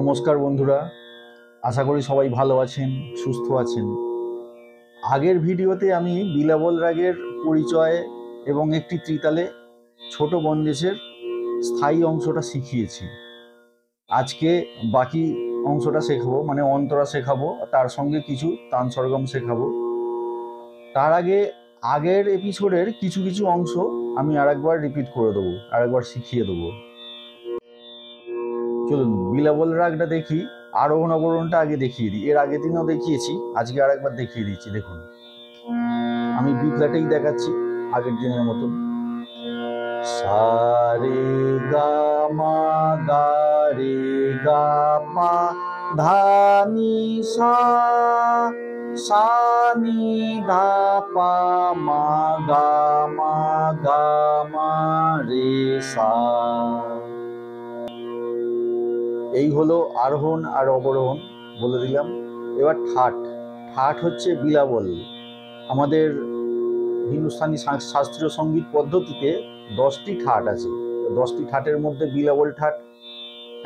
নমস্কার বন্ধুরা, আশা করি সবাই ভালো আছেন, সুস্থ আছেন। আগের ভিডিওতে আমি বিলাবল রাগের পরিচয় এবং একটি ত্রিতালে ছোট বন্দেশের স্থায়ী অংশটা শিখিয়েছি। আজকে বাকি অংশটা শেখাবো, মানে অন্তরা শেখাবো, তার সঙ্গে কিছু তান সরগম শেখাবো। তার আগে আগের এপিসোডের কিছু কিছু অংশ আমি আরেকবার রিপিট করে দেবো, আরেকবার শিখিয়ে দেবো। চলুন বিলাবল রাগটা দেখি। আরোহণ অবরোহণটা আগে দেখিয়ে দিই, এর আগের দিনও দেখিয়েছি, আজকে আরেকবার দেখিয়ে দিচ্ছি। দেখুন আমি বি ফ্ল্যাটেই দেখাচ্ছি আগের দিনের মতন। সা রে গা মা গা রে গা পা ধা নি সা, সা নি ধা পা মা গা মা রে সা। এই হলো আরোহণ আর অবরোহণ বলে দিলাম। এবার ঠাট। ঠাট হচ্ছে বিলাবল। আমাদের হিন্দুস্তানি শাস্ত্রীয় সঙ্গীত পদ্ধতিতে 10টি ঠাট আছে। 10টি ঠাটের মধ্যে বিলাবল ঠাট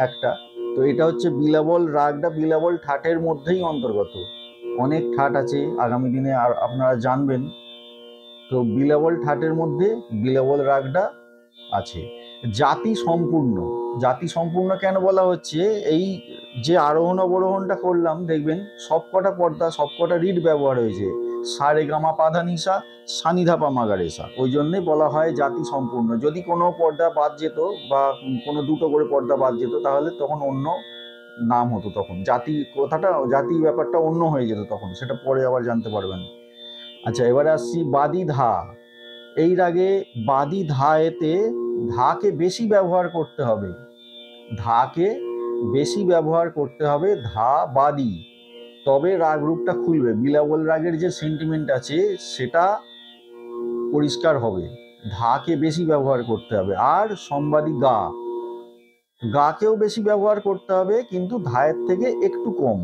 একটা। তো এটা হচ্ছে বিলাবল রাগটা বিলাবল ঠাটের মধ্যেই অন্তর্গত। অনেক ঠাট আছে, আগামী দিনে আর আপনারা জানবেন। তো বিলাবল ঠাটের মধ্যে বিলাবল রাগটা আছে। জাতি সম্পূর্ণ। জাতি সম্পূর্ণ কেন বলা হচ্ছে? এই যে আরোহণ অবরোহণটা করলাম, দেখবেন সবকটা পর্দা, সবকটা রিড ব্যবহার হয়েছে। সা রে গা মা পা ধা নি সা, সা নি ধা পা মা গা রে সা। ওই জন্যই বলা হয় জাতি সম্পূর্ণ। যদি কোনো পর্দা বাদ যেত বা কোনো দুটো করে পর্দা বাদ যেত, তাহলে তখন অন্য নাম হতো। তখন জাতি কথাটা, জাতি ব্যাপারটা অন্য হয়ে যেত তখন, সেটা পরে আবার জানতে পারবেন। আচ্ছা, এবারে আসছি বাদি ধা। এই রাগে বাদি ধা এতে ধাকে বেশি ব্যবহার করতে হবে। ধাকে বেশি ব্যবহার করতে হবে, ধা বাদি, তবে রাগ রূপটা খুলবে। বিলাবল রাগের যে সেন্টিমেন্ট আছে সেটা পরিষ্কার হবে। ধাকে বেশি ব্যবহার করতে হবে। আর সম্বাদী গা, গাকেও বেশি ব্যবহার করতে হবে, কিন্তু ধায়ের থেকে একটু কম,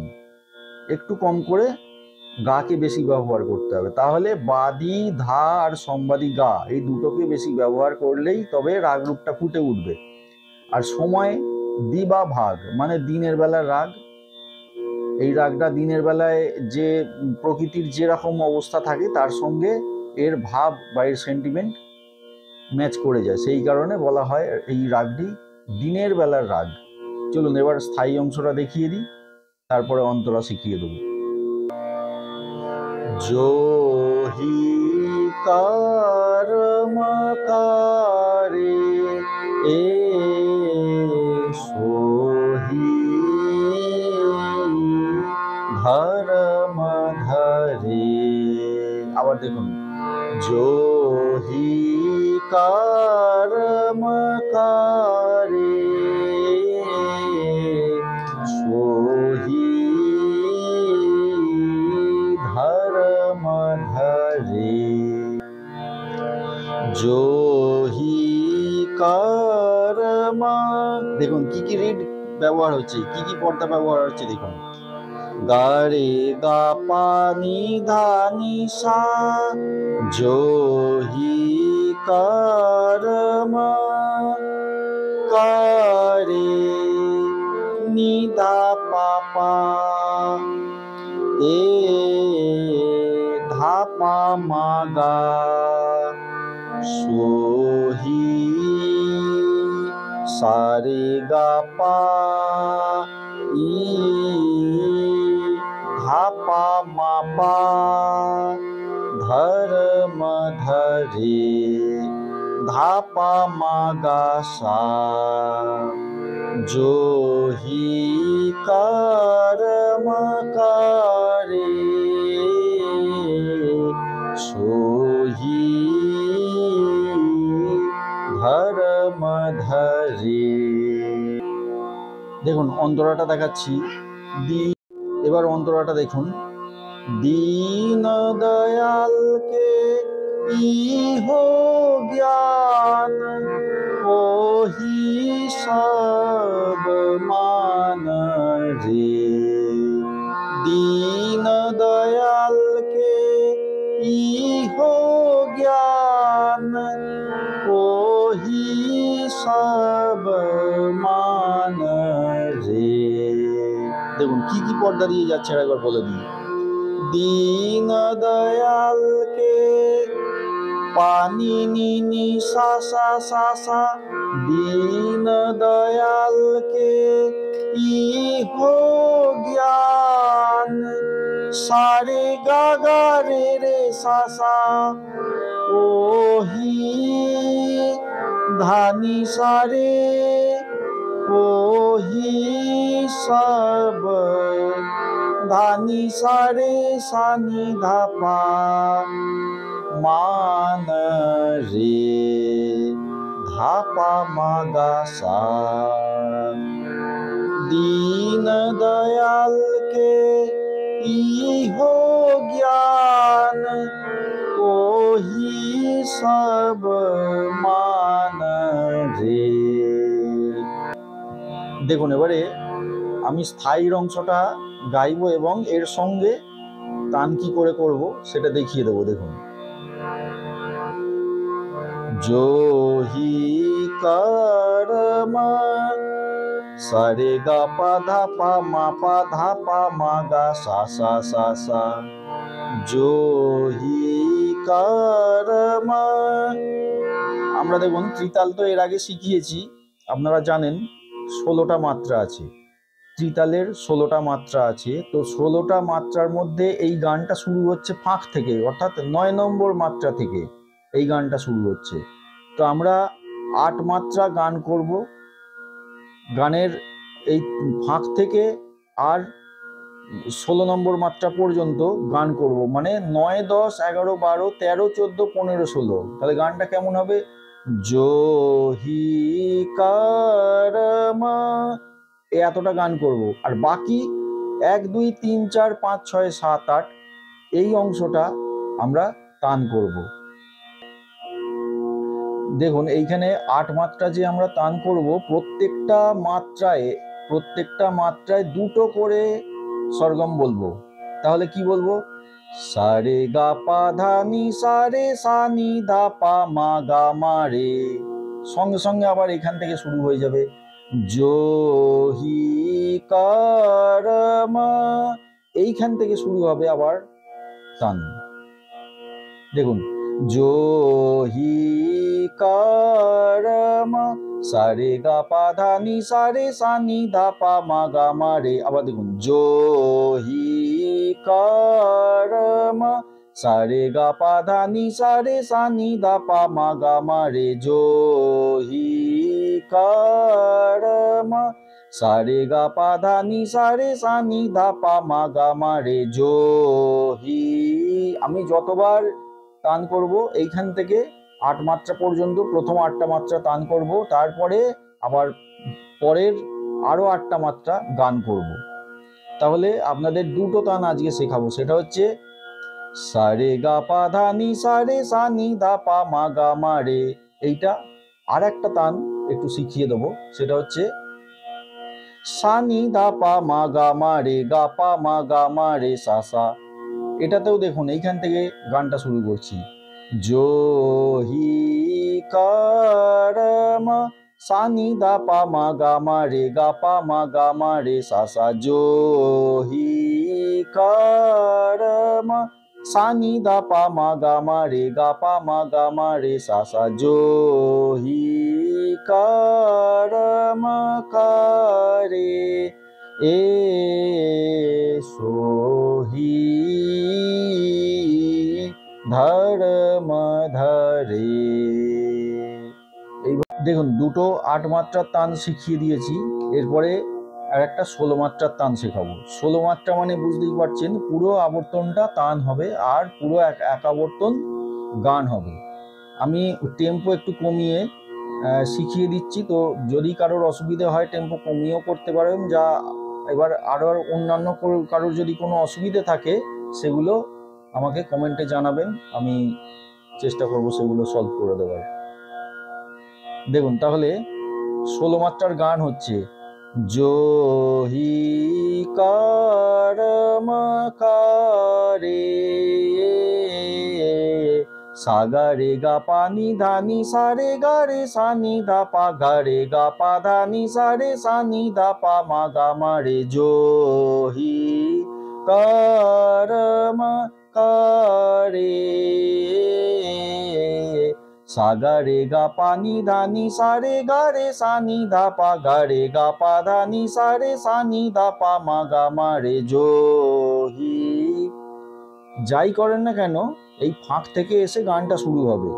একটু কম করে গাকে বেশি ব্যবহার করতে হবে। তাহলে বাদি ধা আর সম্বাদী গা, এই দুটোকে বেশি ব্যবহার করলেই তবে রাগ রূপটা ফুটে উঠবে। আর সময় দিবা ভাগ, মানে দিনের বেলার রাগ। এই রাগটা দিনের বেলায় যে প্রকৃতির যেরকম অবস্থা থাকে তার সঙ্গে এর ভাব বা এর সেন্টিমেন্ট ম্যাচ করে যায়, সেই কারণে বলা হয় এই রাগটি দিনের বেলার রাগ। চলুন এবার স্থায়ী অংশটা দেখিয়ে দিই, তারপরে অন্তরা শিখিয়ে দেবো। जो ही कर्म करे ए सो ही धर्म धरे। আবার দেখুন, जो ही कर्म करे सो ही धर्म धरे। जो ही कर्म, দেখুন কি কি রিড ব্যবহার হচ্ছে, কি কি পর্দা ব্যবহার হচ্ছে। দেখুন গা রে গা পা নি ধা নি সা, जो ही कर्म करे নি ধা পা পা এ ধা পা মা গা সো হি সা রে গা পা ই ধা পা মা পা ধর্ম ধরে ধা পা মা গা সা। जो ही कर्म करे सो ही ধর্ম ধরে। দেখুন অন্তরাটা দেখাচ্ছি। এবার অন্তরাটা দেখুন। दीन दयाल के इहो ज्ञान, ओही सब मान रे। दीन दयाल के इहो ज्ञान, ओही सब मान रे। কি কি পর্দা দিয়ে যাচ্ছে একবার বলে দিই। दीन दयाल के पानी नी सा सा सा सा, दीन दयाल के ई हो ज्ञान, सारे गा गा रे रे सा सा, ओ ही धानी सारे, ओ ही सब, धानी सारे सानी धापा मान रे, धापा मागा सा। दीन दयाल के ई हो ज्ञान, ओ ही सब मान रे। দেখুন এবারে আমি স্থায়ীর অংশটা গাইবো এবং এর সঙ্গে তান কি করে করব সেটা দেখিয়ে দেবো। দেখুন, जो ही कर्म सारे गा पा धा पा मा गा सा सा सा सा, जो ही कर्म। আমরা দেখুন ত্রিতাল তো এর আগে শিখিয়েছি, আপনারা জানেন 16টা মাত্রা আছে, ত্রিতালের 16টা মাত্রা আছে। তো 16টা মাত্রার মধ্যে এই গানটা শুরু হচ্ছে ফাঁক থেকে, অর্থাৎ 9 নম্বর মাত্রা থেকে এই গানটা শুরু হচ্ছে। তো আমরা 8 মাত্রা গান করব, গানের এই ফাঁক থেকে আর 16 নম্বর মাত্রা পর্যন্ত গান করব, মানে 9, 10, 11, 12, 13, 14, 15, 16। তাহলে গানটা কেমন হবে? जो ही कर्म, এতটা গান করব, আর বাকি 1, 2, 3, 4, 5, 6, 7, 8 এই অংশটা আমরা তান করব। দেখুন এইখানে 8 মাত্রা যে আমরা তান করব, প্রত্যেকটা মাত্রায় দুটো করে সরগম বলবো। তাহলে কি বলবো? সারে গা পা ধা নি সারে সা নি ধা পা মা গা মা রে, সঙ্গে সঙ্গে আবার এখান থেকে শুরু হয়ে যাবে जो ही कर्म, এইখান থেকে শুরু হবে আবার তান। দেখুন, जो ही कर्म सारे गा पा धा নি সারে সা নি ধা পা মা গা মা রে। আবার দেখুন, जो ही कर्म सारे गा पा धा নি সারে সা নি ধা পা মা গা মা রে, जो ही कर्म सारे गा पा धा নি সারে সা নি ধা পা মা গা মা রে, जो ही। আমি যতবার তান করব এইখান থেকে 8 মাত্রা পর্যন্ত প্রথম 8টা মাত্রা তান করব, তারপরে আবার পরের আরো 8টা মাত্রা গান করব। তাহলে আপনাদের দুটো তান আজকে শেখাবো, সেটা হচ্ছে সারে গা পা ধা নি সারে সা নি ধা পা মা গা মা রে। এইটা আর একটা তান একটু শিখিয়ে দেবো, সেটা হচ্ছে সা নি ধা পা মা গা মা রে, গা পা মা গা মা রে সা সা। এটাতেও দেখুন এইখান থেকে গানটা শুরু করছি, जो ही कर्म सा নি ধা পা মা গা মা রে, গা পা মা গা মা রে সা সা, जो ही कर्म सा নি ধা পা মা গা মা রে, গা পা মা গা মা রে সা সা, जो ही कर्म करे এ সোহি ধর্ম ধরে। এইবার দেখুন দুটো 8 মাত্রার তান শিখিয়ে দিয়েছি, এরপরে আর একটা 16 মাত্রার তান শেখাবো। 16 মাত্রা মানে বুঝতেই পারছেন পুরো আবর্তনটা তান হবে আর পুরো এক আবর্তন গান হবে। আমি টেম্পো একটু কমিয়ে শিখিয়ে দিচ্ছি, তো যদি কারোর অসুবিধা হয় টেম্পো কমিয়েও করতে পারেন। যা এবার আরও অন্যান্য কারোর যদি কোনো অসুবিধে থাকে সেগুলো আমাকে কমেন্টে জানাবেন, আমি চেষ্টা করব সেগুলো সলভ করে দেওয়ার। দেখুন তাহলে 16 মাত্রার গান হচ্ছে, जो ही कर्म करे সা গা রে গা পা নি ধা নি সা রে গা রে সা নি ধা পা গা রে গা পা ধা নি সা রে সা নি ধা পা মা গা মা রে জো হি কারম কারে। সা গা রে গা পা নি ধা নি সা রে গা রে সা নি ধা পা গা রে গা পা ধা নি সা রে সা নি ধা পা মা গা মা রে জো হি। যাই করেন না কেন এই ফাঁক থেকে এসে গানটা শুরু হবে,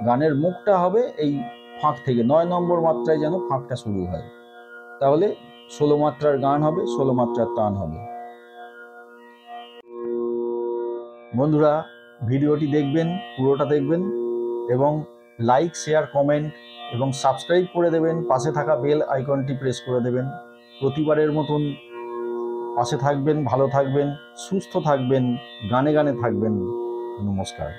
গানের মুখটা হবে এই ফাঁক থেকে, 9 নম্বর মাত্রায় যেন ফাঁকটা শুরু হয়, তাহলে 16 মাত্রার গান হবে, 16 মাত্রার তান হবে। বন্ধুরা ভিডিওটি দেখবেন, পুরোটা দেখবেন এবং লাইক শেয়ার কমেন্ট এবং সাবস্ক্রাইব করে দেবেন, পাশে থাকা বেল আইকনটি প্রেস করে দেবেন। প্রতিবারের মতন পাশে থাকবেন, ভালো থাকবেন, সুস্থ থাকবেন, গানে গানে থাকবেন। নমস্কার।